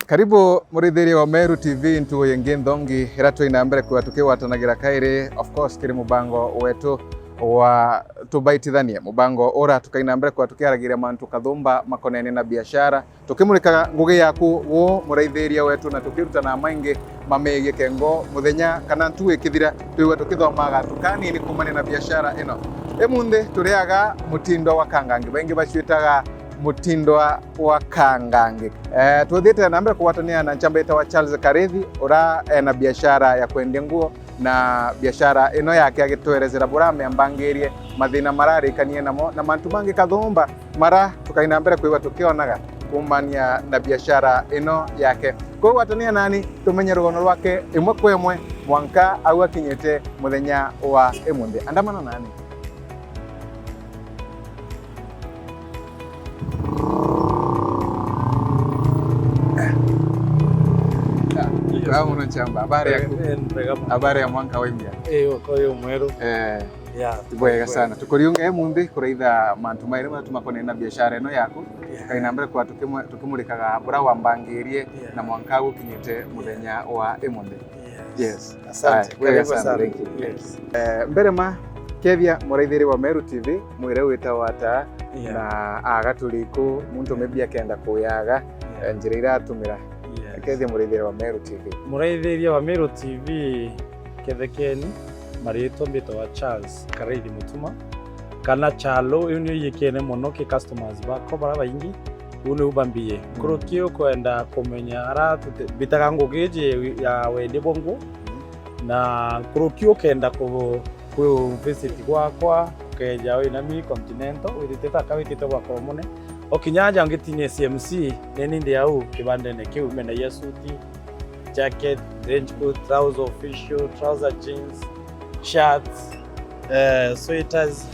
Karibu muridhiri wa Meru TV ntuo yengi ndongi iratu inambere kwa tukiwatanagira kairi of course kiri mubango wetu wa tubaitithania mubango ora tukainambere kwa tukiaragira mantu kathumba makonene na biashara tukimurika ngugi yaku wo muraithiria wetu na tukirutana maingi mamege kengo muthenya kana ntu ikithira twiwa tukithomaga tukani ni kumane na biashara ino emunde turiaga mutindo wa kangangi bengi bacwitaga mutindo wa kangangi tuthite nambere kuwatania na chambeta wa Charles Karethi ora na biashara ya kwendia nguo na biashara ino yake agitwerezera burame ambangirie mathina mararikanie namo na mantu mangi kathumba mara tukaina mbere kwiwa tukionaga kumania na biashara ino yake kwa watania nani tumenye rugono rwake imwe kwa imwe mwanka au akinyete muthenya wa emunde andamana nani Kau unachamba habari ya mwanka wengia kwa hiyo mweru tubwega sana tukuriunga emundi kuraitha mantu mairi tumakone na biashara ino yaku kaina mbere kwa tukimurikaga bura wambangirie na mwanka ukinyite muthenya wa emundi yes asante wega sana thank you mbere ma kethia muraithiri wa Meru TV mwire wita wata na agatuliku muntu mebia kenda kuyaga njira iratumira kethia muraithiri wa Meru TV muraithiri wa Meru TV kethekeni marito mbito wa Charles Karethi Mutuma kana chalo unyo yekene mono ke customers bako bara baingi une ubambie kurukio kwenda kumenya ara bitaga ngugeje ya wende bongo na kurukio kenda ku visit kwa keja we na mi continental witita kawitita kwa komone okinyanja ngitinye CMC neni ndi au kibande ne kiu mena yasuti jacket range coat trousers official trouser jeans shirts sweaters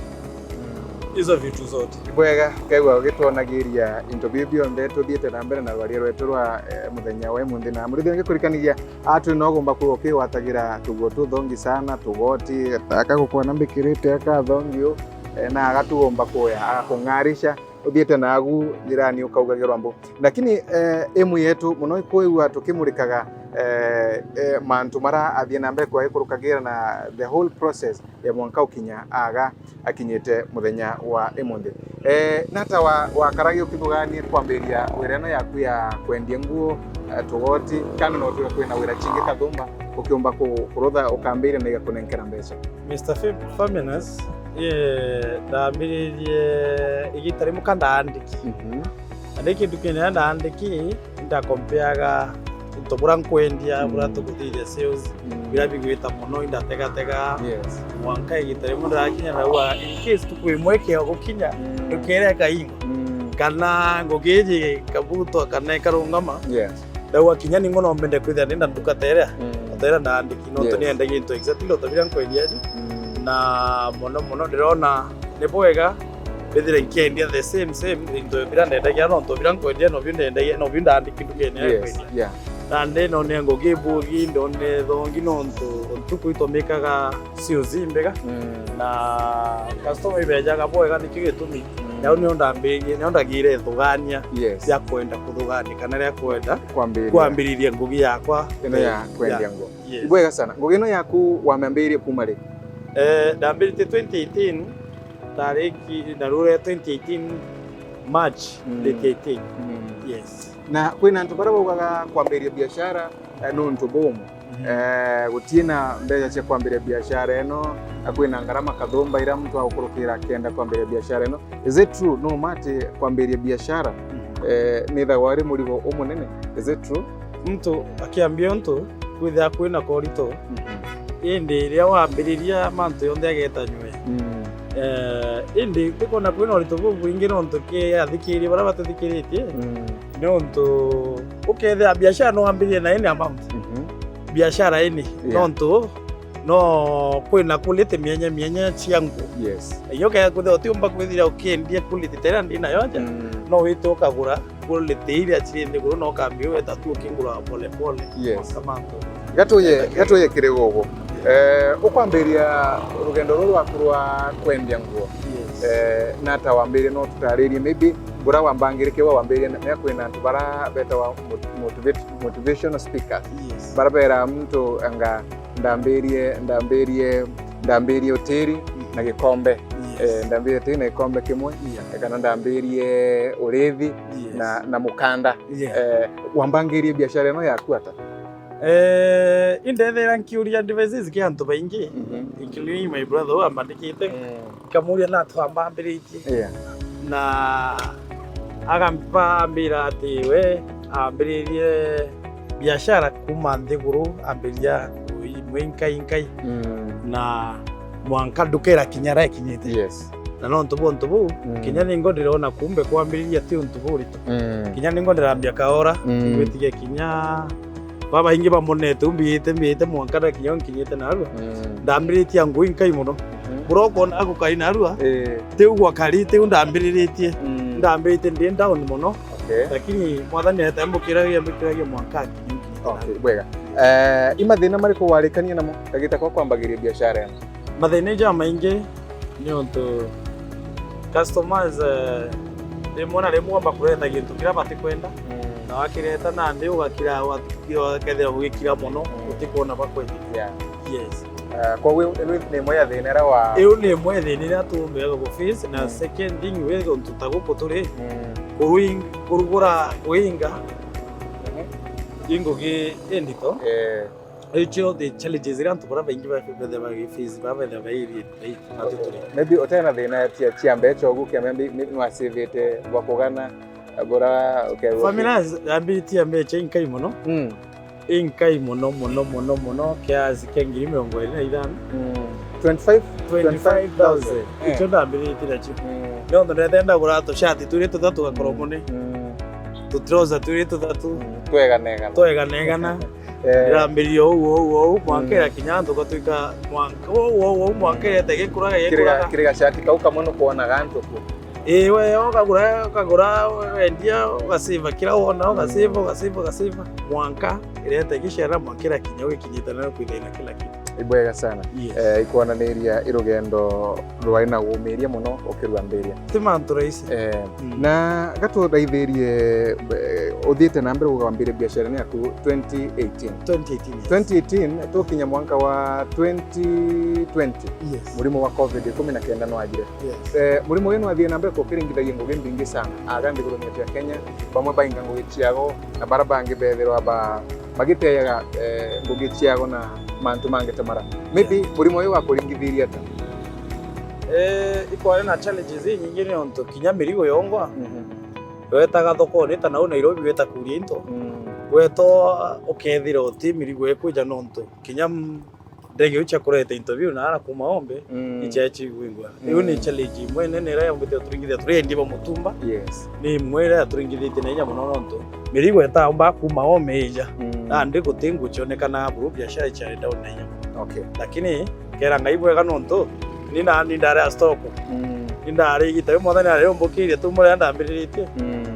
hizo vitu zote bwega kaigwa gitwonagiria interview bionde tuthiete na mbere na rwari rwetu rwa muthenya wa emundi na murithi ngikurikanigia atu no gomba kuoke watagira tugo tuthongi sana tugoti akagukwana mbikirite akathongio na agatugomba kuya akungarisha uthiete nagu jirani ukaugagirwa mbu lakini emu yetu muno ikuigwa tukimurikaga mantu mara athie na mbere kwa ikurukagira na the whole process ya mwanka ukinya aga akinyete muthenya wa emundi nata wa karagi ukithuganie kwambiria wireno yaku ya kwendia nguo tugoti kana no tuwe kwina wira chingi kathumba ukiomba kurutha ukambire na igakunenkera mbeca Mr. Feminist ndambiririe igitari mukandandiki andiki dukene ndandiki ndakompeaga ntobura nkwendia bura tukuthiria sales bila bigwita muno indatega mwanka igitari mundu akinya na wa in case tukwimweke gukinya dukereka ingo kana ngogeje kabuto kana karungama dawa kinya ningo no mbende kwithia ndenda ndukaterera atera ndandiki no tuniende gintu exactly lo tabira nkwendia na mono ndirona ni bwega bethire nkiendia the same into biranda ndagia no to biranko endia no bindendagia no bindandiki ndukene kwendia na ndeno nengo gibugi ndone thongi no ntu kuitomekaga ciuzimbega na customer ibejaga bwega nikigitumi yao ni ndambirie ni ndagire thugania ya kwenda kuthugania kana ya kwenda kwambiriria ngugi yakwa ino ya kwendia ngo bwega sana ngugi ino yaku wamambirie kumari ndambirite 2018 tariki darure 2018 March 2018 yes na kwina ntu bara bugaga kwambiria biashara nuntu bomu gutina mbeja cia kwambiria biashara eno akwina ngarama kathumba ira mtu akurukira kenda kwambiria biashara eno is it true no mate kwambiria biashara ni tha wari murigo umunene is it true mtu akiambia mtu kwitha kwina korito indi ria wambiriria mantu yonthe agetanywe indi tikona kwina orito buingi no ntuke athikirie bara batathikiritie no ntu ukethea biashara no ambirie na ene amount biashara ene no ntu no kwina kulite mienya ciangu iyo kaya kuthe otiumba kwithira ukiendia kulite tera ndina yoja no wito kagura kulite iria chirinde guru no kambio weta tu kingura pole kamanto gatuye kirigogo ukwambiria rugendo ruru rwaku rwa kwendia nguo nata wambirie no tutaririe maybe bura wambangire kiwa wambirie na kwina antu bara beta wa motivational speakers bara bera mtu anga ndambirie utiri na gikombe ndambirie utiri na gikombe kimwe kana ndambirie urithi na mukanda wambangirie biashara ino yaku ata indethera nkiuria advices ki antu baingi including my brother ambandikite kamuria na twambambiritie na agambira ati we ambiririe biashara kuma nthiguru ambiria mwinkai na mwanka ndukira kinyara kinyite na no ntubu kinya ningo ndirona kumbe kwambiriria ti ntubu rito kinya ningo ndirambia kaora ngwitige kinya baba ingi bamonete mbiyite mwanka na kinya kinyite naru ndambiritie ngwinkai muno buroko na gukai narua tiu gwa karite ndambiritie ndi down muno lakini mwathani atambukiragia mwanka kinya bwega imathina mariko warikania namo kagita kwa kwambagiria biashara eno mathina ja maingi ni onto customers rimwe na rimwe bakureta gintu kira bati kwenda na wakireta na ndi ugakira wakethera ugikira muno utikuona bakwendia yes kwa we ni moya thina wa eu ni moya thina tumbe go fees na second thing we go tutagupo turi kurugura winga ingo ge endito echo the challenges irantu bara baingi ba fees baba da bairi atuturi maybe otena thina tia mbecho gukia maybe nwasivite wakugana agora families ambiti ambecho inkai muno inkai muno kiasi kengiri 25 25,000 icho ndambirite nacho no ndenda gurato shati turi tutatu gakoromone tutroza turi tutatu tweganegana rambirio wo mwankera kinyanto gatuika mwankera tegekuraga kiriga shati kauka muno kuona gantu ku we okagura wendia ugasiva kila wona ugasiva mwanka irete gishera mwankera kinya wikinyita nayo kwithina kila kitu ibwega sana ikuonaniria irugendo rwaina gumiria muno ukirwambiria timantu raisi na gatuthaithirie uthiite na mbere gugambira biashara yaku 2018 tukinya mwanka wa 2020 murimo wa COVID-19 no ajire murimo wenu athie na mbere kukiringithagia ngugi mbingi sana agandi gurumia cia Kenya bamwe bainga ngugi ciago na barabangi bethirwa magiteyaga ngugi ciago na mantu mangitamara maybe murimo uyu wa kuringithiria ta ikwari na challenges nyingi ni onto kinya mirigo yongwa wetaga thoko ni ta nau Nairobi weta kuria into weto ukethira uti mirigo ekuja nonto kinya ndege ucha kureta interview na ara kuma ombe ichachi wingwa iyo ni challenge mwene nera ya mbete turingithia turendi ba mutumba ni mwere aturingithite na inya muno nonto mirigo eta omba kuma ome ija na ndi gutingu chonekana buru biashara cha down na inya lakini kera ngaibwega nonto ni nani ndare stock indare gitayo mwathani ari ombokirie tumure ndambiritie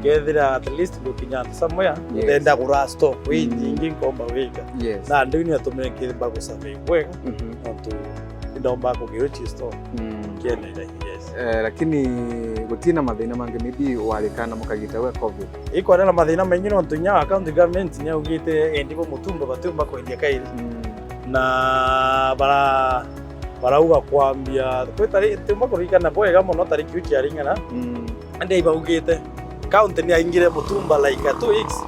gethira at least gukinya somewhere ndenda gura stock wingi ngomba wega na ndi ni atumire kiba gusabe bwega nonto ndomba kugiruchi store kiene lakini gutina mathina mangi maybe warikana mukagita we COVID iko na mathina mengi nonto nya account government nya ugite endibo mutumba batumba kwendia kairi na barauga kwambia kwetari tumba kurikana bwega muno tariki uchi aringana ande ibaugite county ni aingire mutumba like 2 weeks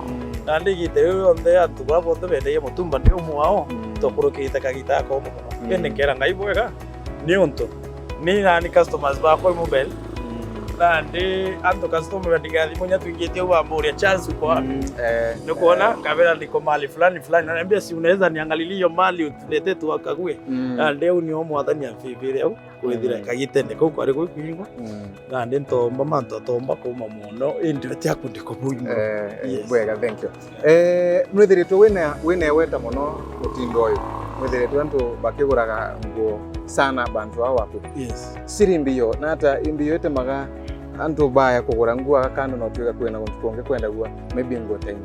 na ndigite yo onde atu babo ndo bende mutumba ndi umwao tokurukite kagita ko muno ene kera ngai bwega ni onto ni nani customers ba ko mobile na ndi ando customer ndigathi munya tuingitie wa mburi chance kwa nikuona kamera liko mali fulani ananiambia si unaweza niangalilie hiyo mali utilete tu akague na leo ni omo athani amfibire au kwithira kagitende ko kwari kwingwa na ndi ntomba manto tomba kuma muno indi ati akundiko buingo bwega thank you mwithiritwo wina weta muno mutindo uyu mwithiritwo antu bakiguraga nguo sana bantu hao wapi siri mbio na hata imbio yote maga antu baya kugura nguo akando na tuiga kwena kuntukonge kwenda gua maybe nguo time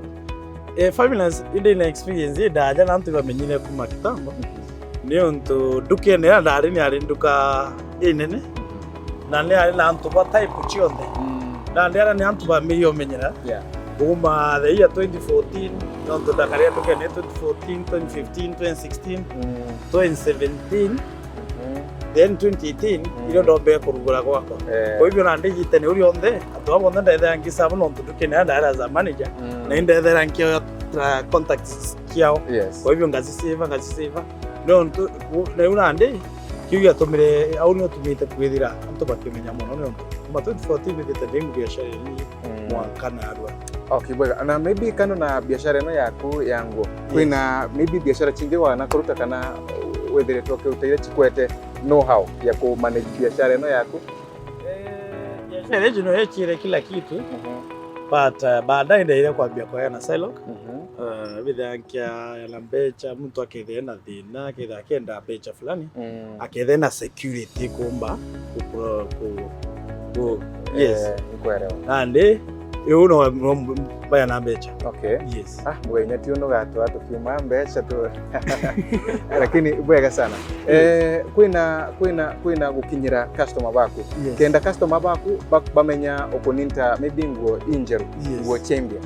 families inde na experience daja na antu bamenyine kuma kitambo ni onto dukene ndari ni ari nduka inene na ni ari na antu ba type chionde na ndera ni antu ba milioni menyera kuma the year 2014 no tutakaria tukene 2014 2015 2016 2017 then 2018 ilo ndombe kurugura gwako kwa hivyo na ndijite ni uri onde atu abo ndethe ngisa muno tukene ndara as a manager na ndethe rankio contacts kiao kwa hivyo ngazi save no na unande kiuya tumire au no tumite kwithira antu bakimenya muno no kuma 2014 bithite ndingu biashara ni mwaka na arua. Okay, bwega. Na maybe kando na biashara ino yaku yangu kwina maybe biashara chingi wana kuruta kana wethire toke uteire chikwete know how ya ku manage biashara ino yaku? Biashara hiyo no yechire kila kitu. But baadaye ndio ile kwambia kwa na Silok. Bithankia ya mbecha mtu akithia na thina akithia akienda mbecha fulani akithia na security kumba yes kwero ande yo no baya na mbecha. Okay, yes bwenya ti uno gato watu kiuma mbecha tu lakini bwega sana kwina gukinyira customer baku kenda customer baku bamenya okuninta maybe ngo injeru ngo chembia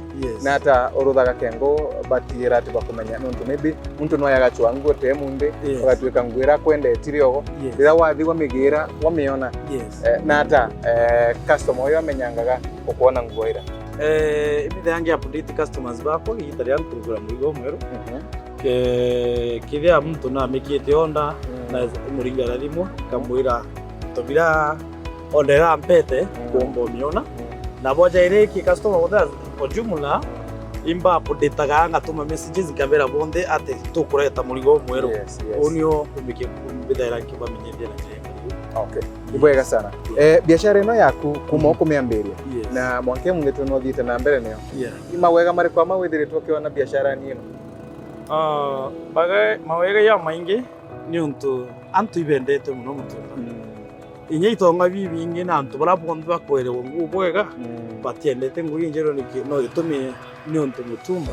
na hata oruthaga kengo batira ati bakumenya nuntu maybe muntu no yagachwa ngo te munde bagatwika ngwira kwenda etiriogo rira wathi wamigira wamiona na hata customer oyo amenyangaga okuona ngwira ibithe yangi update customers bako igitari yangu kurugura murigo mweru kithia muntu na mikite onda na muringara rimwe kamwira tobira ondera mpete kumbo miona na boja ile ki customer oda ojumula imba update ga ngatuma messages ngabera bonde ate tukureta murigo mweru unio kumike kumbitha yangi bamenyethia na njira. Okay, ibwega sana. Biashara ino yaku kuma ukumiambiria na mwanke mungetu no thiite na mbere niyo mawega mari kwa mawithiritwo kiona biashara ni ino? Mawega ya maingi ni untu antu ibendete muno mutumba inye itonga bibingi na antu barabondu bakwerewe ngubwega batiendete ngurinjero no gitumi ni untu mutumba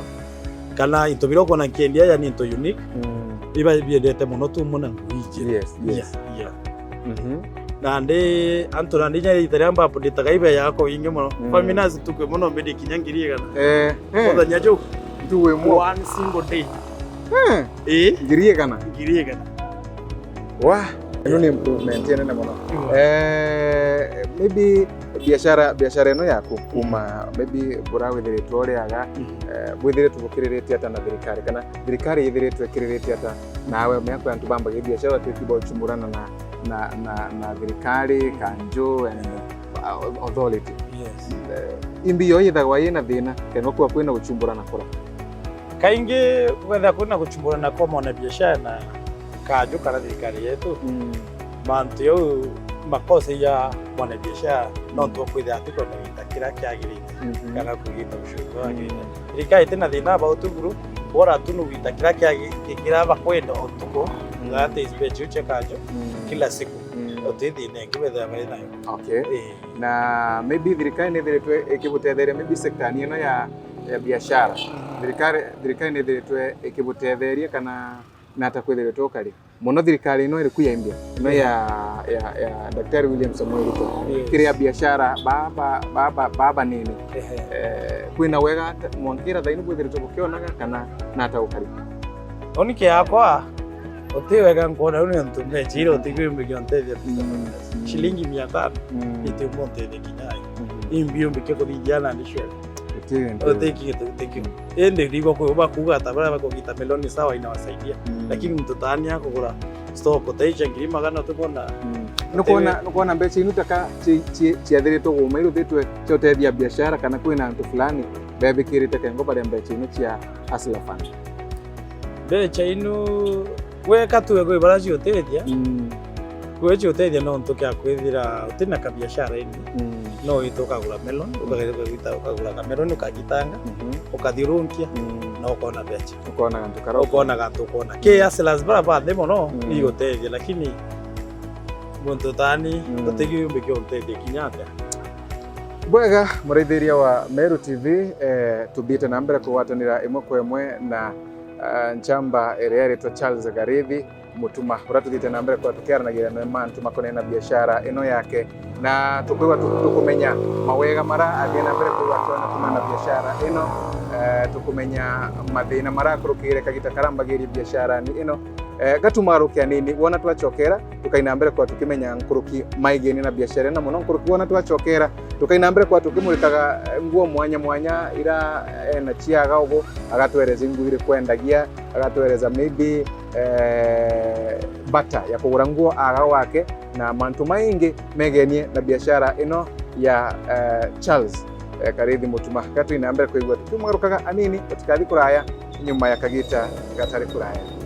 kana itobiro kona kendia ya ni into unique iba biendete muno tumuna nguije. Yes na ndi antu na ndinya itari amba update gaibe yako inge muno faminazi tukwe muno mbedi kinyangiriye kana oda nyajo tuwe mo one single day ngiriye kana wa ino ni improvement ene na muno maybe biashara ino yaku kuma maybe burawithiritwo riaga bwithiritwo bukiriritie ata na thirikari kana thirikari ithiritwo ikiriritie ata nawe miako antu bambaga biashara tukibo chumurana na thirikari kanjo and authority. Imbi yo yithagwa yina thina keno kwa kwina guchumburana kura kaingi wetha kwina guchumburana kwa mwana biashara na kanjo kana thirikari yetu mantu yo makosa ya mwana biashara no to kwitha atiko na itakira kyagirite kana kugita ushuru agirite thirikari tena thina ba utuguru bora tunu itakira kyagira bakwenda utuko ngate ispechu chekajo kila siku otithi nengi wetha bari nayo. Okay, na maybe thirikari ni thiritwe ikibutetheria maybe sector ino ya biashara thirikari ni thiritwe ikibutetheria kana na hata kwithiritwo kari muno thirikari ino iri kuyaimbia ino ya Daktari William Samoei Ruto kiri ya biashara baba nini kwina wega mwankira thaini kwithiritwo gukionaga kana na hata ukari onike yakwa otiwega nkona uni antu mechira otigwimbi giontedia shilingi 500 ite monte kinyai imbio mbike vijana ndisho oteki ende ligo kwa kuga tabara bako kita meloni sawa inawasaidia lakini mtotani yako kula stoko taija ngirima kana tukona nukuona mbecha inutaka chiathiritwo guma iru thitwe chotethia biashara kana kwina antu fulani bebikirite kengo bare mbecha inu chia Hustler Fund mbecha inu weka tuwe kwa baraji utethia kwechi utethia no ntokia kwithira utina ka biashara ini no itoka gula melon ukagula melon ukagitanga ukathirunkia na ukona becha ukona gantu ukona ke Hustlers bara demo no ni utethia lakini muntu tani utegi mbiki utethia kinyata bwega murithiria wa Meru TV tubite na mbere kuwatanira imwe kwa imwe na nchamba area yetu Charles Garithi Mutuma uria tuthite na mbere kwa tukiaranagira na mantu makonena biashara ino yake na tukwiwa tukumenya mawega mara athie na mbere kwiwa twana na biashara ino tukumenya mathina marakurukire kagita karambagiria biashara ni ino gatumarukia nini wona twachokera tukaina mbere kwa tukimenya nkuruki maigeni na biashara na muno nkuruki wona twachokera tukaina mbere kwa tukimurikaga nguo mwanya mwanya ira na chiaga ugo agatwereza nguo ire kwendagia agatwereza maybe bata ya kugura nguo aga wake na mantu maingi megenie na biashara ino ya Charles Karithi Mutuma gatuina mbere kwa igwa tukimugarukaga anini tutikathi kuraya nyuma ya kagita gatari kuraya.